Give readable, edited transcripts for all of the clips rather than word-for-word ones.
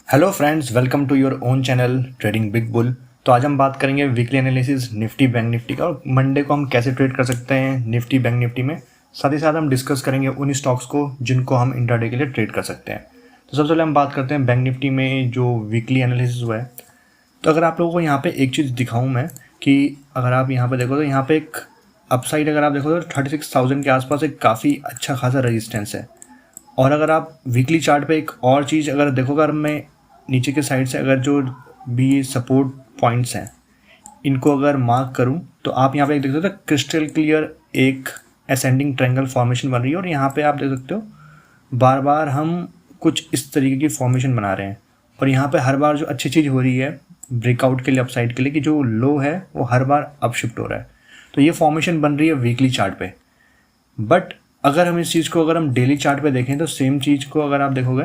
Hello friends, welcome to your own channel trading big bull. तो आज हम बात करेंगे weekly analysis Nifty bank Nifty का और मंडे को हम कैसे ट्रेड कर सकते हैं निफ्टी बैंक निफ्टी में। साथ ही साथ हम डिस्कस करेंगे उन स्टॉक्स को जिनको हम इंट्राडे के लिए ट्रेड कर सकते हैं। तो सबसे पहले हम बात करते हैं बैंक निफ्टी में जो वीकली एनालिसिस हुआ है। तो अगर आप लोगों को यहाँ पे एक चीज़ दिखाऊँ मैं कि अगर आप यहाँ पे देखो तो यहाँ पे एक अपसाइड अगर आप देखो तो 36,000 के आसपास एक काफ़ी अच्छा खासा रेजिस्टेंस है। और अगर आप वीकली चार्ट पे एक और चीज़ अगर देखो, अगर मैं नीचे के साइड से अगर जो भी सपोर्ट पॉइंट्स हैं इनको अगर मार्क करूं तो आप यहाँ पे देख सकते हो क्रिस्टल क्लियर एक असेंडिंग ट्रायंगल फॉर्मेशन बन रही है। और यहाँ पे आप देख सकते हो बार बार हम कुछ इस तरीके की फॉर्मेशन बना रहे हैं। और यहाँ पे हर बार जो अच्छी चीज़ हो रही है ब्रेकआउट के लिए अपसाइड के लिए कि जो लो है वो हर बार अप शिफ्ट हो रहा है। तो ये फॉर्मेशन बन रही है वीकली चार्ट पे। बट अगर हम इस चीज़ को अगर हम डेली चार्ट पे देखें तो सेम चीज़ को अगर आप देखोगे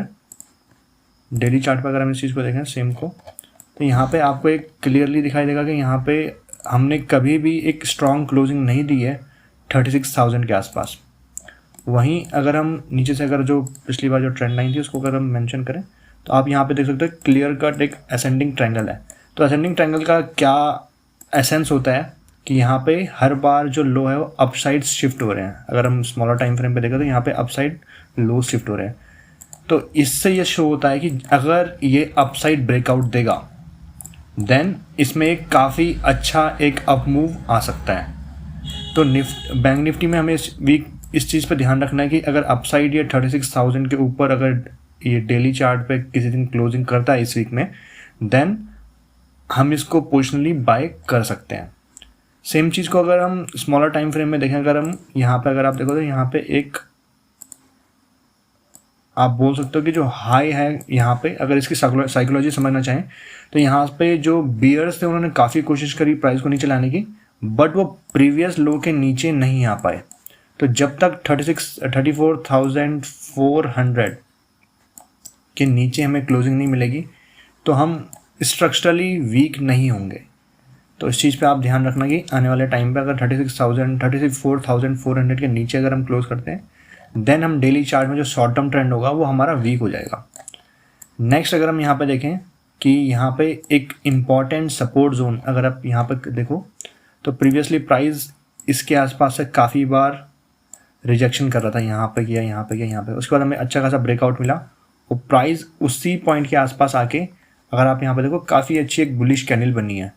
डेली चार्ट पे अगर हम इस चीज़ को देखें सेम को, तो यहाँ पे आपको एक क्लियरली दिखाई देगा कि यहाँ पे हमने कभी भी एक स्ट्रॉन्ग क्लोजिंग नहीं दी है 36,000 के आसपास। वहीं अगर हम नीचे से अगर जो पिछली बार जो ट्रेंड लाइन थी उसको अगर हम मेंशन करें तो आप यहाँ पे देख सकते हो क्लियर कट एक असेंडिंग ट्रायंगल है। तो असेंडिंग ट्रायंगल का क्या एसेंस होता है कि यहाँ पे हर बार जो लो है वो अपसाइड शिफ्ट हो रहे हैं। अगर हम स्मॉलर टाइम फ्रेम पे देखें तो यहाँ पे अपसाइड लो शिफ्ट हो रहे हैं। तो इससे ये शो होता है कि अगर ये अपसाइड ब्रेकआउट देगा देन इसमें एक काफ़ी अच्छा एक अप मूव आ सकता है। तो बैंक निफ्टी में हमें इस वीक इस चीज़ पे ध्यान रखना है कि अगर अपसाइड ये 36,000 के ऊपर अगर ये डेली चार्ट पे किसी दिन क्लोजिंग करता है इस वीक में देन हम इसको पोजिशनली बाय कर सकते हैं। सेम चीज़ को अगर हम स्मॉलर टाइम फ्रेम में देखें, अगर हम यहाँ पे अगर आप देखो तो यहाँ पे एक आप बोल सकते हो कि जो हाई है यहाँ पे अगर इसकी साइकोलॉजी समझना चाहें तो यहाँ पे जो बियर्स थे उन्होंने काफ़ी कोशिश करी प्राइस को नीचे लाने की, बट वो प्रीवियस लो के नीचे नहीं आ पाए। तो जब तक 34,400 के नीचे हमें क्लोजिंग नहीं मिलेगी तो हम स्ट्रक्चरली वीक नहीं होंगे। तो इस चीज़ पे आप ध्यान रखना कि आने वाले टाइम पे अगर 34,400 के नीचे अगर हम क्लोज करते हैं देन हम डेली चार्ट में जो शॉर्ट टर्म ट्रेंड होगा वो हमारा वीक हो जाएगा। नेक्स्ट अगर हम यहाँ पे देखें कि यहाँ पे एक इम्पॉर्टेंट सपोर्ट जोन अगर आप यहाँ पे देखो तो प्रीवियसली प्राइस इसके आसपास से काफ़ी बार रिजेक्शन कर रहा था, यहाँ पे किया यहाँ पे किया यहाँ पे, उसके बाद हमें अच्छा खासा ब्रेकआउट मिला और प्राइस उसी पॉइंट के आसपास आके अगर आप यहाँ पे देखो काफ़ी अच्छी एक बुलिश कैंडल बनी है।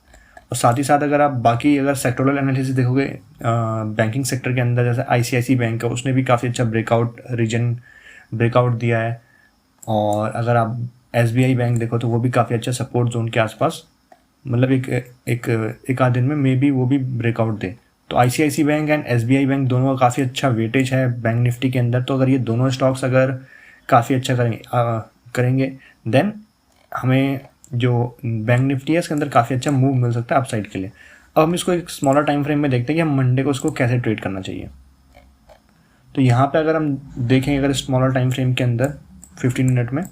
और साथ ही साथ अगर आप बाकी अगर सेक्टोरल एनालिसिस देखोगे बैंकिंग सेक्टर के अंदर जैसे ICICI बैंक है उसने भी काफ़ी अच्छा ब्रेकआउट दिया है। और अगर आप SBI बैंक देखो तो वो भी काफ़ी अच्छा सपोर्ट जोन के आसपास मतलब एक आध दिन में मे बी वो भी ब्रेकआउट दे। तो ICICI bank and SBI bank दोनों का काफ़ी अच्छा वेटेज है बैंक निफ्टी के अंदर। तो अगर ये दोनों स्टॉक्स अगर काफ़ी अच्छा करेंगे देन हमें जो बैंक निफ्टी है इसके अंदर काफ़ी अच्छा मूव मिल सकता है अपसाइड के लिए। अब हम इसको एक स्मॉलर टाइम फ्रेम में देखते हैं कि हम मंडे को इसको कैसे ट्रेड करना चाहिए। तो यहाँ पे अगर हम देखें अगर स्मॉलर टाइम फ्रेम के अंदर 15 मिनट में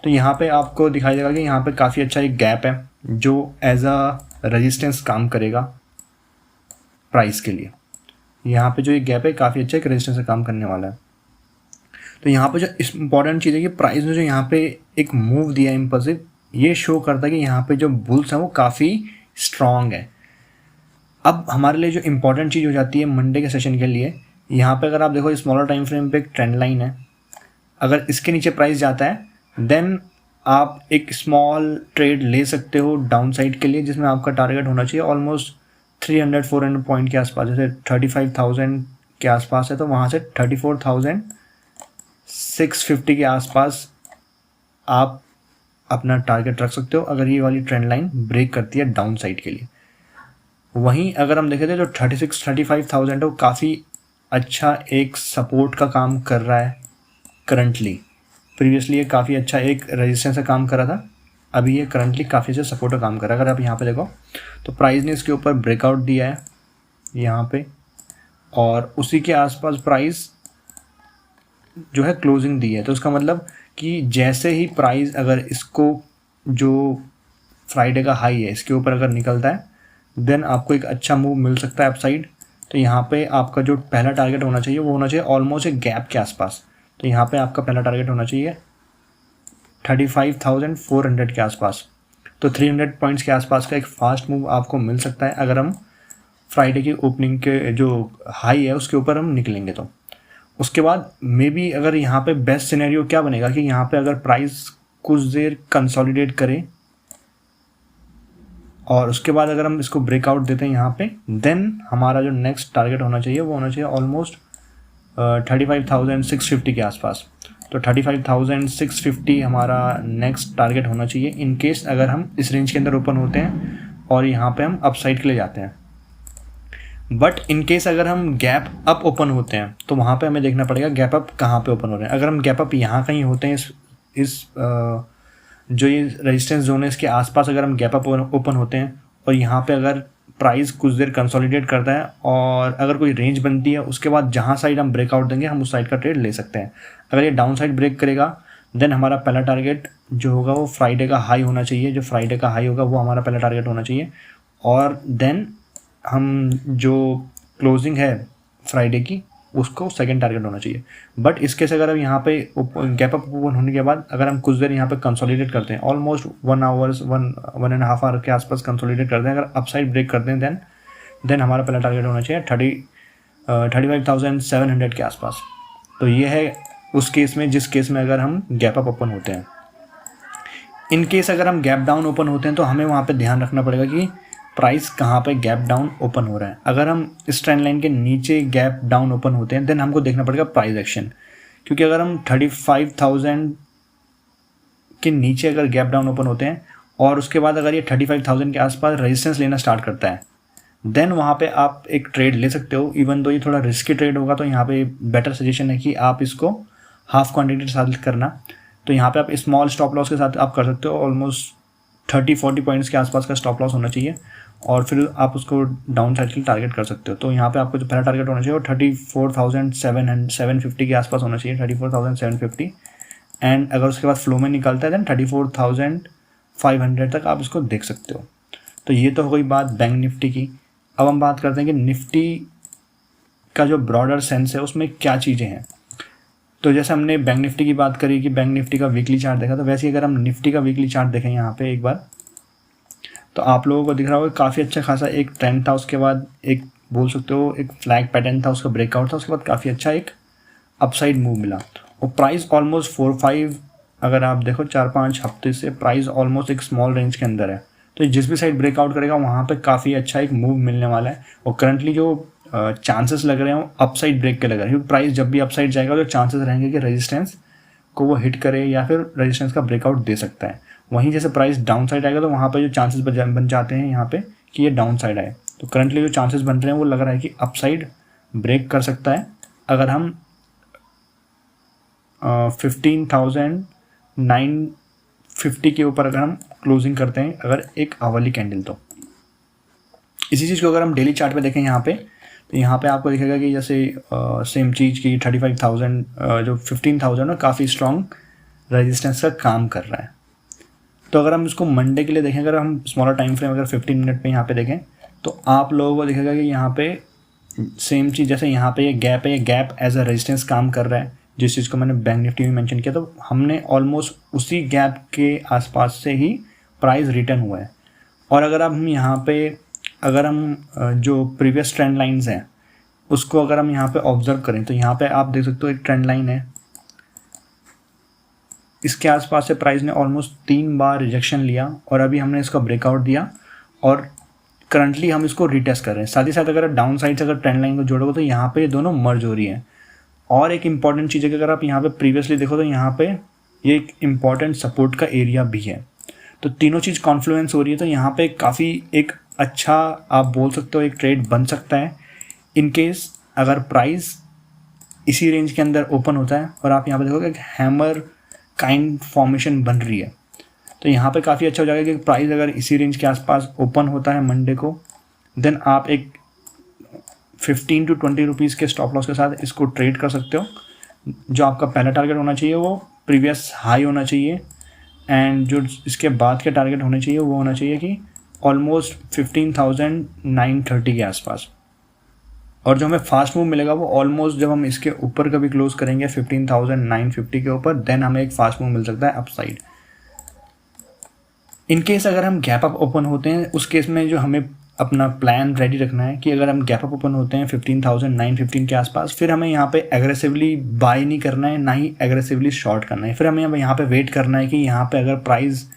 तो यहाँ पे आपको दिखाई देगा कि यहाँ पे काफ़ी अच्छा एक गैप है जो एज अ रेजिस्टेंस काम करेगा प्राइस के लिए। यहाँ पे जो एक गैप है काफ़ी अच्छा एक रेजिस्टेंस का काम करने वाला है। तो यहाँ पे जो इम्पॉर्टेंट चीज़ है कि प्राइस ने जो यहाँ पे एक मूव दिया इम्पल्सिव ये शो करता है कि यहाँ पे जो बुल्स हैं वो काफ़ी स्ट्रॉन्ग है। अब हमारे लिए जो इम्पॉर्टेंट चीज़ हो जाती है मंडे के सेशन के लिए, यहाँ पे अगर आप देखो स्मॉलर टाइम फ्रेम पे एक ट्रेंड लाइन है, अगर इसके नीचे प्राइस जाता है देन आप एक स्मॉल ट्रेड ले सकते हो डाउन साइड के लिए जिसमें आपका टारगेट होना चाहिए ऑलमोस्ट 300-400 पॉइंट के आसपास। जैसे 35,000 के आसपास है तो वहाँ से 34,650 के आसपास आप अपना टारगेट रख सकते हो अगर ये वाली ट्रेंड लाइन ब्रेक करती है डाउन साइड के लिए। वहीं अगर हम देखें तो जो 35,000 है वो काफ़ी अच्छा एक सपोर्ट का काम कर रहा है करंटली। प्रीवियसली ये काफ़ी अच्छा एक रेजिस्टेंस का काम कर रहा था, अभी ये करंटली काफ़ी अच्छा सपोर्ट का काम कर रहा है। अगर आप यहाँ पे देखो तो प्राइस ने इसके ऊपर ब्रेकआउट दिया है यहाँ पे और उसी के आसपास प्राइस जो है क्लोजिंग दी है। तो उसका मतलब कि जैसे ही प्राइस अगर इसको जो फ्राइडे का हाई है इसके ऊपर अगर निकलता है देन आपको एक अच्छा मूव मिल सकता है अपसाइड। तो यहाँ पे आपका जो पहला टारगेट होना चाहिए वो होना चाहिए ऑलमोस्ट एक गैप के आसपास। तो यहाँ पे आपका पहला टारगेट होना चाहिए 35,400 के आसपास। तो 300 पॉइंट्स के आसपास का एक फास्ट मूव आपको मिल सकता है अगर हम फ्राइडे की ओपनिंग के जो हाई है उसके ऊपर हम निकलेंगे। तो उसके बाद मे बी अगर यहाँ पे बेस्ट सिनेरियो क्या बनेगा कि यहाँ पे अगर प्राइस कुछ देर कंसोलिडेट करे और उसके बाद अगर हम इसको ब्रेकआउट देते हैं यहाँ पे, देन हमारा जो नेक्स्ट टारगेट होना चाहिए वो होना चाहिए ऑलमोस्ट 35,650 के आसपास। तो 35,650 हमारा नेक्स्ट टारगेट होना चाहिए इन केस अगर हम इस रेंज के अंदर ओपन होते हैं और यहाँ पे हम अपसाइड के लिए जाते हैं। बट इन केस अगर हम गैप अप ओपन होते हैं तो वहाँ पे हमें देखना पड़ेगा गैप अप कहाँ पे ओपन हो रहे हैं। अगर हम गैप अप यहाँ कहीं होते हैं इस जो ये रेजिस्टेंस जोन है इसके आसपास अगर हम गैप अप ओपन होते हैं और यहाँ पे अगर प्राइस कुछ देर कंसोलिडेट करता है और अगर कोई रेंज बनती है उसके बाद जहाँ साइड हम ब्रेकआउट देंगे हम उस साइड का ट्रेड ले सकते हैं। अगर ये डाउन साइड ब्रेक करेगा देन हमारा पहला टारगेट जो होगा वो फ्राइडे का हाई होना चाहिए। जो फ्राइडे का हाई होगा वो हमारा पहला टारगेट होना चाहिए और देन हम जो क्लोजिंग है फ्राइडे की उसको सेकंड टारगेट होना चाहिए। बट इसके से अगर हम यहाँ पे गैप अप ओपन होने के बाद अगर हम कुछ देर यहाँ पे कंसोलिडेट करते हैं ऑलमोस्ट 1.5 आवर के आसपास कंसोलिडेट करते हैं, अगर अपसाइड ब्रेक करते हैं देन हमारा पहला टारगेट होना चाहिए 35,700 के आसपास। तो ये है उस केस में जिस केस में अगर हम गैप अप ओपन होते हैं। इन केस अगर हम गैप डाउन ओपन होते हैं तो हमें वहाँ पे ध्यान रखना पड़ेगा कि प्राइस कहाँ पे गैप डाउन ओपन हो रहा है। अगर हम इस ट्रेंड लाइन के नीचे गैप डाउन ओपन होते हैं देन हमको देखना पड़ेगा प्राइस एक्शन, क्योंकि अगर हम 35,000 के नीचे अगर गैप डाउन ओपन होते हैं और उसके बाद अगर ये 35,000 के आसपास रेजिस्टेंस लेना स्टार्ट करता है देन वहाँ पे आप एक ट्रेड ले सकते हो। इवन दो ये थोड़ा रिस्की ट्रेड होगा तो यहाँ पे बेटर सजेशन है कि आप इसको हाफ क्वान्टिटी के साथ करना। तो यहाँ पे आप स्मॉल स्टॉप लॉस के साथ आप कर सकते हो, ऑलमोस्ट 30-40 पॉइंट्स के आसपास का स्टॉप लॉस होना चाहिए और फिर आप उसको डाउन साइड के लिए टारगेट कर सकते हो। तो यहाँ पे आपको जो पहला टारगेट होना चाहिए वो 34,750 के आसपास होना चाहिए, 34,750। एंड अगर उसके बाद फ्लो में निकलता है देन 34,500 तक आप इसको देख सकते हो। तो ये तो हो गई बात बैंक निफ्टी की। अब हम बात करते हैं कि निफ्टी का जो ब्रॉडर सेंस है उसमें क्या चीज़ें हैं। तो जैसे हमने बैंक निफ्टी की बात करी कि बैंक निफ्टी का वीकली चार्ट देखा, तो वैसे ही अगर हम निफ्टी का वीकली चार्ट देखें यहाँ पे एक बार तो आप लोगों को दिख रहा होगा काफ़ी अच्छा खासा एक ट्रेंड था, उसके बाद एक बोल सकते हो एक फ्लैग पैटर्न था, उसका ब्रेकआउट था, उसके बाद काफ़ी अच्छा एक अपसाइड मूव मिला और प्राइस ऑलमोस्ट 4-5 अगर आप देखो 4-5 हफ्ते से प्राइस ऑलमोस्ट एक स्मॉल रेंज के अंदर है। तो जिस भी साइड ब्रेकआउट करेगा वहाँ पे काफ़ी अच्छा एक मूव मिलने वाला है और करंटली जो चांसेस लग रहे हैं वो अपसाइड ब्रेक के लग रहे हैं, क्योंकि प्राइस जब भी अपसाइड जाएगा तो चांसेस रहेंगे कि रेजिस्टेंस को वो हिट करे या फिर रेजिस्टेंस का ब्रेकआउट दे सकता है। वहीं जैसे प्राइस डाउन साइड आएगा तो वहाँ पे जो चांसेस बन जाते हैं यहाँ पे कि ये डाउन साइड आए। तो करंटली जो चांसेस बन रहे हैं वो लग रहा है कि अपसाइड ब्रेक कर सकता है अगर हम 15,950 के ऊपर अगर हम क्लोजिंग करते हैं अगर एक आवरली कैंडल। तो इसी चीज़ को अगर हम डेली चार्ट पे देखें यहाँ पे तो यहाँ पे आपको दिखेगा कि जैसे सेम चीज़ की 35,000 जो 15,000 है काफ़ी स्ट्रॉन्ग रेजिस्टेंस का काम कर रहा है। तो अगर हम इसको मंडे के लिए देखें, अगर हम स्मॉलर टाइम फ्रेम अगर 15 मिनट पे यहाँ पे देखें तो आप लोगों को दिखेगा कि यहाँ पे सेम चीज़ जैसे यहाँ पे ये गैप है, ये गैप एज अ रेजिस्टेंस काम कर रहा है, जिस चीज़ को मैंने बैंक निफ्टी में मेंशन किया। तो हमने ऑलमोस्ट उसी गैप के आसपास से ही प्राइस रिटर्न हुआ है। और अगर हम यहाँ पे अगर हम जो प्रीवियस ट्रेंड लाइंस हैं उसको अगर हम यहाँ पे ऑब्जर्व करें तो यहाँ पे आप देख सकते हो एक ट्रेंड लाइन है, इसके आसपास से प्राइस ने ऑलमोस्ट 3 बार रिजेक्शन लिया और अभी हमने इसका ब्रेकआउट दिया और करंटली हम इसको रिटेस्ट कर रहे हैं। साथ ही साथ अगर डाउन साइड से अगर ट्रेंड लाइन को जोड़ोगे तो यहाँ पे दोनों मर्ज हो रही हैं। और एक इम्पॉर्टेंट चीज़ है कि अगर आप यहाँ पे प्रीवियसली देखो तो यहाँ पे ये एक इम्पॉर्टेंट सपोर्ट का एरिया भी है। तो तीनों चीज़ कॉन्फ्लुएंस हो रही है, तो यहाँ पे काफ़ी एक अच्छा आप बोल सकते हो एक ट्रेड बन सकता है इन केस अगर प्राइस इसी रेंज के अंदर ओपन होता है। और आप यहाँ पे देखोगे एक हैमर काइंड फॉर्मेशन बन रही है, तो यहाँ पे काफ़ी अच्छा हो जाएगा कि प्राइस अगर इसी रेंज के आसपास ओपन होता है मंडे को देन आप एक 15 to 20 रुपीज़ के स्टॉप लॉस के साथ इसको ट्रेड कर सकते हो। जो आपका पहला टारगेट होना चाहिए वो प्रीवियस हाई होना चाहिए एंड जो इसके बाद के टारगेट होने चाहिए वो होना चाहिए कि ऑलमोस्ट 15,930 के आसपास। और जो हमें फास्ट मूव मिलेगा वो ऑलमोस्ट जब हम इसके ऊपर कभी क्लोज करेंगे 15,950 के ऊपर देन हमें एक फास्ट मूव मिल सकता है अपसाइड। इन केस अगर हम गैप अप ओपन होते हैं, उस केस में जो हमें अपना प्लान रेडी रखना है कि अगर हम गैप अप ओपन होते हैं 15,915 के आसपास, फिर हमें यहाँ पे एग्रेसिवली बाय नहीं करना है, ना ही एग्रेसिवली शॉर्ट करना है। फिर हमें यहाँ पे वेट करना है कि यहाँ पे अगर प्राइस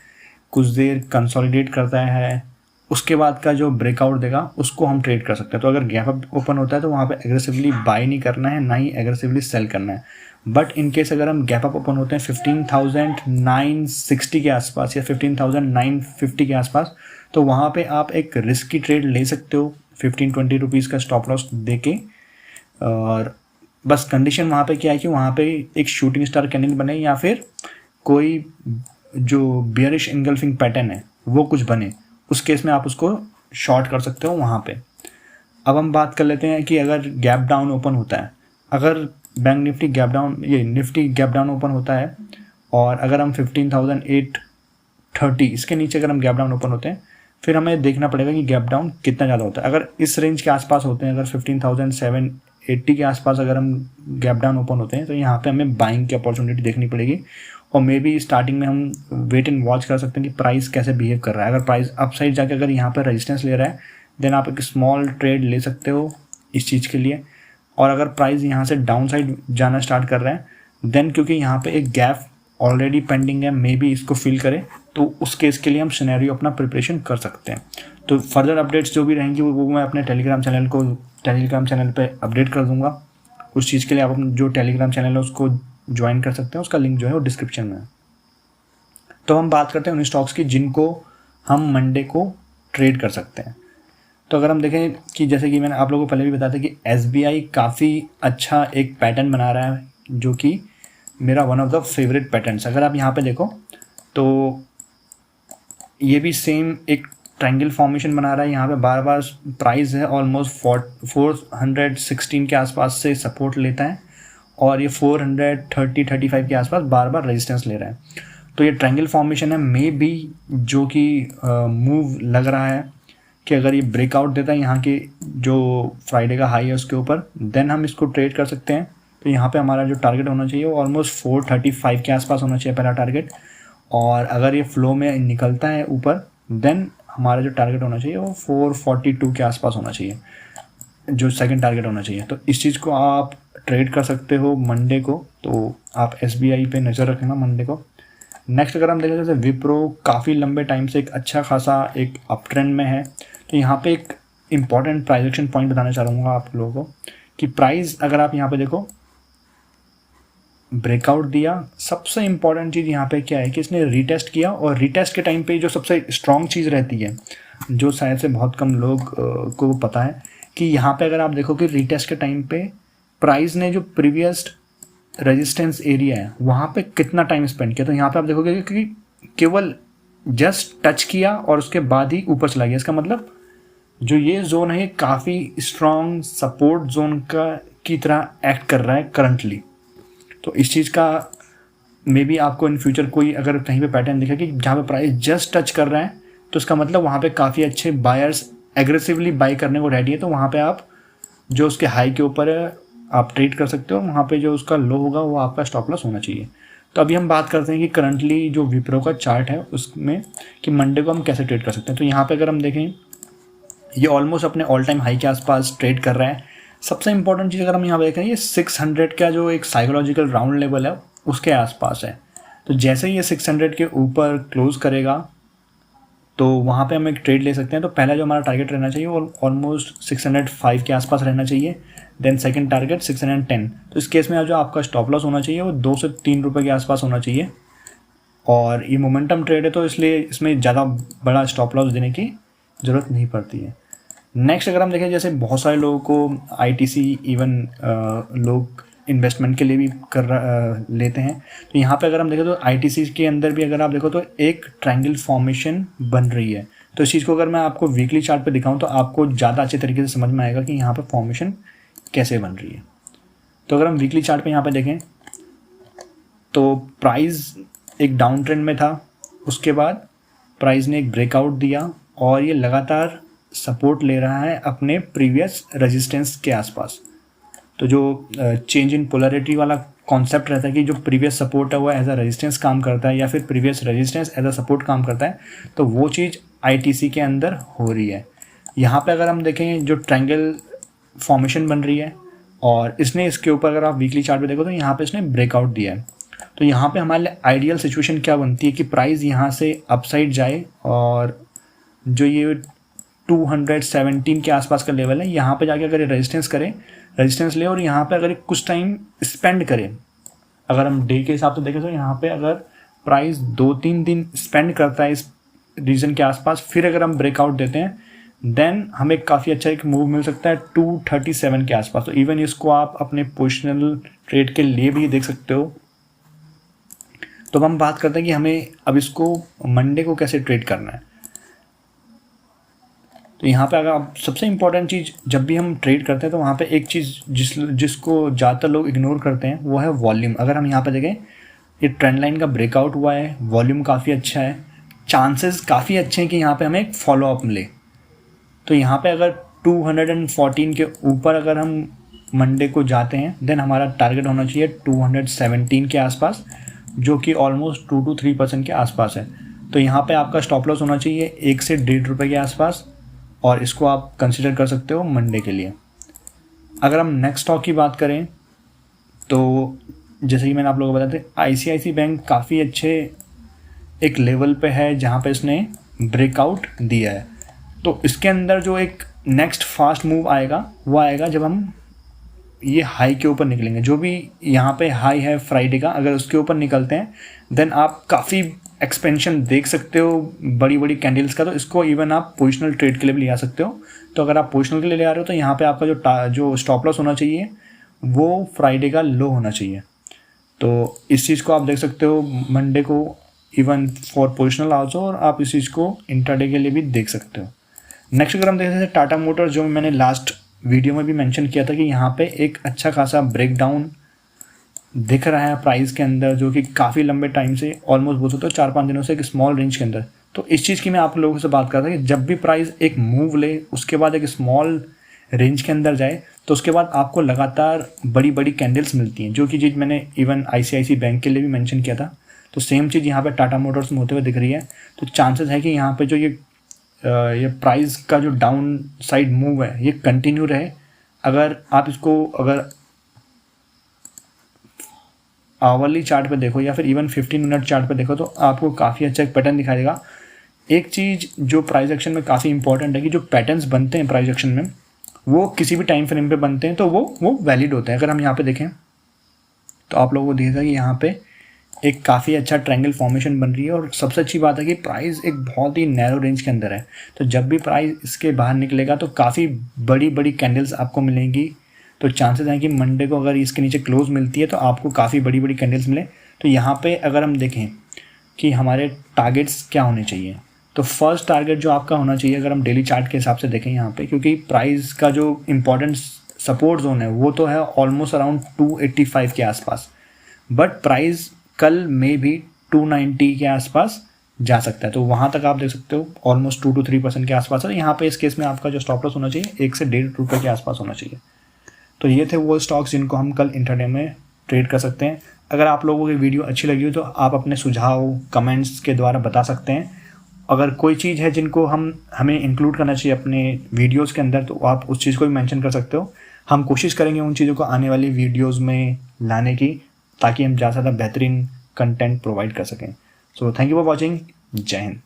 कुछ देर कंसोलिडेट करता है, उसके बाद का जो ब्रेकआउट देगा उसको हम ट्रेड कर सकते हैं। तो अगर गैप अप ओपन होता है तो वहाँ पे एग्रेसिवली बाय नहीं करना है, ना ही एग्रेसिवली सेल करना है। बट इन केस अगर हम गैप अप ओपन होते हैं 15,960 के आसपास या 15,950 के आसपास, तो वहाँ पे आप एक रिस्क की ट्रेड ले सकते हो 15-20 रुपीज़ का स्टॉप लॉस दे के। और बस कंडीशन वहाँ पे क्या है कि वहाँ पे एक शूटिंग स्टार कैंडल बने या फिर कोई जो बियरिश एंगल्फिंग पैटर्न है वो कुछ बने, उस केस में आप उसको शॉर्ट कर सकते हो वहाँ पे। अब हम बात कर लेते हैं कि अगर गैप डाउन ओपन होता है, अगर बैंक निफ्टी गैप डाउन, ये निफ्टी गैप डाउन ओपन होता है और अगर हम 15,830 इसके नीचे अगर हम गैप डाउन ओपन होते हैं, फिर हमें देखना पड़ेगा कि गैप डाउन कितना ज़्यादा होता है। अगर इस रेंज के आसपास होते हैं, अगर 15,780 के आसपास अगर हम गैप डाउन ओपन होते हैं, तो यहाँ पे हमें बाइंग की अपॉर्चुनिटी देखनी पड़ेगी। और मे बी स्टार्टिंग में हम वेट एंड वॉच कर सकते हैं कि प्राइस कैसे बिहेव कर रहा है। अगर प्राइस अपसाइड जाके अगर यहाँ पर रेजिस्टेंस ले रहा है, देन आप एक स्मॉल ट्रेड ले सकते हो इस चीज़ के लिए। और अगर प्राइस यहाँ से डाउन साइड जाना स्टार्ट कर रहा है, देन क्योंकि यहाँ पे एक गैप ऑलरेडी पेंडिंग है, मे बी इसको फिल करे, तो उस केस के लिए हम सिनेरियो अपना प्रिपरेशन कर सकते हैं। तो फर्दर अपडेट्स जो भी रहेंगी वो मैं अपने टेलीग्राम चैनल पे अपडेट कर दूंगा। उस चीज़ के लिए आप अपना जो टेलीग्राम चैनल है उसको ज्वाइन कर सकते हैं, उसका लिंक जो है वो डिस्क्रिप्शन में है। तो हम बात करते हैं उन स्टॉक्स की जिनको हम मंडे को ट्रेड कर सकते हैं। तो अगर हम देखें कि जैसे कि मैंने आप लोगों को पहले भी बताया था कि SBI काफ़ी अच्छा एक पैटर्न बना रहा है, जो कि मेरा one of the favourite patterns. अगर आप यहाँ पे देखो तो ये भी सेम एक ट्रायंगल फॉर्मेशन बना रहा है। यहाँ पे बार बार प्राइस है ऑलमोस्ट 416 के आसपास से सपोर्ट लेता है और ये 430-35 के आसपास बार बार रेजिस्टेंस ले रहा है। तो ये ट्रायंगल फॉर्मेशन है, मे बी जो कि मूव लग रहा है कि अगर ये ब्रेकआउट देता है यहाँ के जो फ्राइडे का हाई है उसके ऊपर, देन हम इसको ट्रेड कर सकते हैं। तो यहाँ पे हमारा जो टारगेट होना चाहिए वो ऑलमोस्ट 435 के आसपास होना चाहिए पहला टारगेट। और अगर ये फ्लो में निकलता है ऊपर, देन हमारा जो टारगेट होना चाहिए वो 442 के आसपास होना चाहिए, जो सेकंड टारगेट होना चाहिए। तो इस चीज़ को आप ट्रेड कर सकते हो मंडे को। तो आप SBI पे नज़र रखना मंडे को। नेक्स्ट अगर हम देखें जैसे विप्रो काफ़ी लंबे टाइम से एक अच्छा खासा एक अप ट्रेंड में है। तो यहाँ पे एक इम्पॉर्टेंट प्राइस एक्शन पॉइंट बताना चाहूँगा आप लोगों को कि प्राइस अगर आप यहाँ पे देखो ब्रेकआउट दिया, सबसे इम्पॉर्टेंट चीज़ यहाँ पे क्या है कि इसने रीटेस्ट किया। और रीटेस्ट के टाइम पे जो सबसे स्ट्रॉन्ग चीज़ रहती है, जो शायद से बहुत कम लोग को पता है, कि यहाँ पे अगर आप देखो कि रीटेस्ट के टाइम पे प्राइस ने जो प्रीवियस रेजिस्टेंस एरिया है वहाँ पे कितना टाइम स्पेंड किया। तो यहाँ पे आप देखोगे कि केवल जस्ट टच किया और उसके बाद ही ऊपर चला गया। इसका मतलब जो ये जोन है काफ़ी स्ट्रॉन्ग सपोर्ट जोन का की तरह एक्ट कर रहा है करंटली। तो इस चीज़ का मे बी आपको इन फ्यूचर कोई अगर कहीं पे पैटर्न दिखे कि जहाँ पे प्राइस जस्ट टच कर रहा है, तो इसका मतलब वहाँ पे काफ़ी अच्छे बायर्स एग्रेसिवली बाई करने को रेडी है। तो वहाँ पे आप जो उसके हाई के ऊपर है आप ट्रेड कर सकते हो, वहाँ पे जो उसका लो होगा वो आपका स्टॉप लॉस होना चाहिए। तो अभी हम बात करते हैं कि करंटली जो विप्रो का चार्ट है उसमें कि मंडे को हम कैसे ट्रेड कर सकते हैं। तो यहाँ पे अगर हम देखें ये ऑलमोस्ट अपने ऑल टाइम हाई के आसपास ट्रेड कर रहा है। सबसे इंपॉर्टेंट चीज़ अगर हम यहाँ पे देखें, ये 600 का जो एक साइकोलॉजिकल राउंड लेवल है उसके आसपास है। तो जैसे ही ये 600 के ऊपर क्लोज करेगा तो वहाँ पे हम एक ट्रेड ले सकते हैं। तो पहला जो हमारा टारगेट रहना चाहिए वो ऑलमोस्ट 605 के आसपास रहना चाहिए। Then second target 610। तो इस केस में जो आपका स्टॉप लॉस होना चाहिए वो 2 से 3 रुपये के आसपास होना चाहिए। और ये मोमेंटम ट्रेड है तो इसलिए इसमें ज़्यादा बड़ा स्टॉप लॉस देने की ज़रूरत नहीं पड़ती है। नेक्स्ट अगर हम देखें जैसे बहुत सारे लोगों को ITC इवन लोग इन्वेस्टमेंट के लिए भी लेते हैं। तो यहाँ पे अगर हम देखें तो ITC के अंदर भी अगर आप देखो तो एक ट्रायंगल फॉर्मेशन बन रही है। तो इस चीज़ को अगर मैं आपको वीकली चार्ट पे दिखाऊं तो आपको ज़्यादा अच्छे तरीके से समझ में आएगा कि यहाँ पे फॉर्मेशन कैसे बन रही है। तो अगर हम वीकली चार्ट पे यहाँ पे देखें तो प्राइस एक डाउन ट्रेंड में था, उसके बाद प्राइस ने एक ब्रेकआउट दिया और ये लगातार सपोर्ट ले रहा है अपने प्रीवियस रेजिस्टेंस के आसपास। तो जो चेंज इन पोलैरिटी वाला कॉन्सेप्ट रहता है कि जो प्रीवियस सपोर्ट है वो एज अ रेजिस्टेंस काम करता है या फिर previous resistance as a support काम करता है, तो वो चीज़ ITC के अंदर हो रही है। यहाँ पे अगर हम देखें जो ट्रायंगल फॉर्मेशन बन रही है और इसने इसके ऊपर अगर आप वीकली चार्ट पे देखो तो यहाँ पे इसने ब्रेकआउट दिया है। तो यहाँ पे हमारे लिए आइडियल सिचुएशन क्या बनती है कि प्राइस यहाँ से अपसाइड जाए और जो ये 217 के आसपास का लेवल है यहाँ पे जाके अगर रेजिस्टेंस करे, रेजिस्टेंस ले और यहाँ पे अगर कुछ टाइम स्पेंड करे, अगर हम डे के हिसाब से देखें तो यहाँ पे अगर प्राइस 2-3 दिन स्पेंड करता है इस रीजन के आसपास, फिर अगर हम ब्रेकआउट देते हैं देन हमें काफ़ी अच्छा एक मूव मिल सकता है 237 के आसपास। तो इवन इसको आप अपने पोजिशनल ट्रेड के लिए भी देख सकते हो। तो अब हम बात करते हैं कि हमें अब इसको मंडे को कैसे ट्रेड करना है। तो यहाँ पे अगर आप सबसे इम्पॉर्टेंट चीज़ जब भी हम ट्रेड करते हैं तो वहाँ पे एक चीज़ जिसको ज़्यादातर लोग इग्नोर करते हैं वो है वॉल्यूम। अगर हम यहाँ पे देखें ये ट्रेंड लाइन का ब्रेकआउट हुआ है, वॉल्यूम काफ़ी अच्छा है, चांसेस काफ़ी अच्छे हैं कि यहाँ पे हमें एक फॉलो अप मिले। तो यहाँ पे अगर 214 के ऊपर अगर हम मंडे को जाते हैं देन हमारा टारगेट होना चाहिए 217 के आसपास, जो कि ऑलमोस्ट 2 to 3% के आसपास है। तो यहाँ पे आपका स्टॉप लॉस होना चाहिए 1 से 1.5 रुपये के आसपास और इसको आप कंसिडर कर सकते हो मंडे के लिए। अगर हम नेक्स्ट स्टॉक की बात करें तो जैसे कि मैंने आप लोगों को बताया था ICICI बैंक काफ़ी अच्छे एक लेवल पे है जहाँ पे इसने ब्रेकआउट दिया है। तो इसके अंदर जो एक नेक्स्ट फास्ट मूव आएगा वो आएगा जब हम ये हाई के ऊपर निकलेंगे। जो भी यहाँ पे हाई है फ्राइडे का, अगर उसके ऊपर निकलते हैं देन आप काफ़ी एक्सपेंशन देख सकते हो बड़ी बड़ी कैंडल्स का। तो इसको इवन आप पोजिशनल ट्रेड के लिए भी ले आ सकते हो। तो अगर आप पोजिशनल के लिए ले आ रहे हो तो यहाँ पे आपका जो स्टॉप लॉस होना चाहिए वो फ्राइडे का लो होना चाहिए। तो इस चीज़ को आप देख सकते हो मंडे को इवन फॉर पोजिशनल आल्सो, और आप इस चीज़ को इंट्राडे के लिए भी देख सकते हो। नेक्स्ट अगर हम देखते हैं टाटा मोटर्स, जो मैंने लास्ट वीडियो में भी मेंशन किया था कि यहाँ पे एक अच्छा खासा ब्रेकडाउन दिख रहा है प्राइस के अंदर, जो कि काफ़ी लंबे टाइम से ऑलमोस्ट बोल सकते हो 4-5 दिनों से एक स्मॉल रेंज के अंदर। तो इस चीज़ की मैं आप लोगों से बात कर रहा था कि जब भी प्राइस एक मूव ले उसके बाद एक स्मॉल रेंज के अंदर जाए तो उसके बाद आपको लगातार बड़ी बड़ी कैंडल्स मिलती हैं, जो कि चीज़ मैंने इवन ICICI बैंक के लिए भी मेंशन किया था। तो सेम चीज़ यहाँ पे टाटा मोटर्स में होते हुए दिख रही है। तो चांसेस है कि यहाँ पे जो ये प्राइस का जो डाउन साइड मूव है ये कंटिन्यू रहे। अगर आप इसको अगर आवरली चार्ट पे देखो या फिर इवन 15 मिनट चार्ट पे देखो तो आपको काफ़ी अच्छा एक पैटर्न दिखाई देगा। एक चीज़ जो प्राइस एक्शन में काफ़ी इंपॉर्टेंट है कि जो पैटर्न्स बनते हैं प्राइस एक्शन में वो किसी भी टाइम फ्रेम पे बनते हैं तो वो वैलिड होते हैं। अगर हम यहाँ पे देखें तो आप लोगों को दिखेगा कि यहाँ पे एक काफ़ी अच्छा ट्रायंगल फॉर्मेशन बन रही है, और सबसे अच्छी बात है कि प्राइस एक बहुत ही नैरो रेंज के अंदर है। तो जब भी प्राइस इसके बाहर निकलेगा तो काफ़ी बड़ी बड़ी कैंडल्स आपको मिलेंगी। तो चांसेस हैं कि मंडे को अगर इसके नीचे क्लोज मिलती है तो आपको काफ़ी बड़ी बड़ी कैंडल्स मिले। तो यहाँ पे अगर हम देखें कि हमारे टारगेट्स क्या होने चाहिए, तो फर्स्ट टारगेट जो आपका होना चाहिए अगर हम डेली चार्ट के हिसाब से देखें यहाँ पे, क्योंकि प्राइस का जो इम्पोर्टेंट सपोर्ट जोन है वो तो है ऑलमोस्ट अराउंड 285 के आसपास, बट प्राइस कल में भी 290 के आसपास जा सकता है। तो वहाँ तक आप देख सकते हो ऑलमोस्ट 2 to 3% के आसपास है। यहाँ पे इस केस में आपका जो स्टॉप लॉस होना चाहिए 1 से 1.5 रुपये के आसपास होना चाहिए। तो ये थे वो स्टॉक्स जिनको हम कल इंट्राडे में ट्रेड कर सकते हैं। अगर आप लोगों की वीडियो अच्छी लगी हो तो आप अपने सुझाव कमेंट्स के द्वारा बता सकते हैं। अगर कोई चीज़ है जिनको हमें इंक्लूड करना चाहिए अपने वीडियोज़ के अंदर तो आप उस चीज़ को भी मेंशन कर सकते हो। हम कोशिश करेंगे उन चीज़ों को आने वाली वीडियोज़ में लाने की, ताकि हम ज़्यादा से ज़्यादा बेहतरीन कंटेंट प्रोवाइड कर सकें। So thank you for watching. जय हिंद।